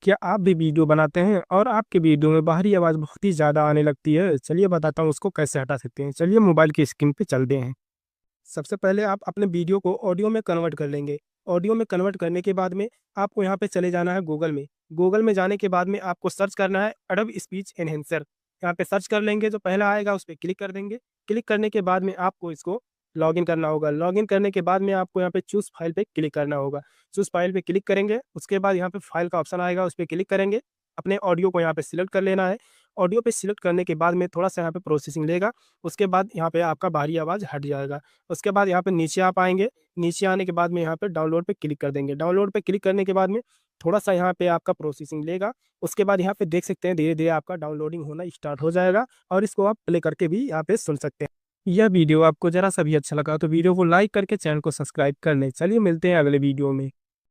क्या आप भी वीडियो बनाते हैं और आपके वीडियो में बाहरी आवाज़ बहुत ही ज़्यादा आने लगती है? चलिए बताता हूँ उसको कैसे हटा सकते हैं। चलिए मोबाइल की स्क्रीन पे चलते हैं। सबसे पहले आप अपने वीडियो को ऑडियो में कन्वर्ट कर लेंगे। ऑडियो में कन्वर्ट करने के बाद में आपको यहाँ पे चले जाना है गूगल में। गूगल में जाने के बाद में आपको सर्च करना है एडोब स्पीच एनहांसर। यहाँ पे सर्च कर लेंगे, जो पहला आएगा उस पे क्लिक कर देंगे। क्लिक करने के बाद में आपको इसको लॉगिन करना होगा। लॉगिन करने के बाद में आपको यहाँ पे चूज़ फाइल पे क्लिक करना होगा। चूज़ फाइल पे क्लिक करेंगे, उसके बाद यहाँ पे फाइल का ऑप्शन आएगा, उस पे क्लिक करेंगे। अपने ऑडियो को यहाँ पे सिलेक्ट कर लेना है। ऑडियो पे सिलेक्ट करने के बाद में थोड़ा-सा यहाँ पे प्रोसेसिंग लेगा, उसके बाद यहाँ पे आपका बाहरी आवाज़ हट जाएगा। उसके बाद यहाँ पे नीचे आप आएँगे, नीचे आने के बाद में यहाँ पे डाउनलोड पे क्लिक कर देंगे। डाउनलोड पे क्लिक करने के बाद में थोड़ा-सा यहाँ पे आपका प्रोसेसिंग लेगा, उसके बाद यहाँ पे देख सकते हैं धीरे-धीरे आपका डाउनलोडिंग होना स्टार्ट हो जाएगा और इसको आप प्ले करके भी यहाँ पे सुन सकते हैं। यह वीडियो आपको ज़रा-सा भी अच्छा लगा तो वीडियो को लाइक करके चैनल को सब्सक्राइब कर लें। चलिए मिलते हैं अगले वीडियो में।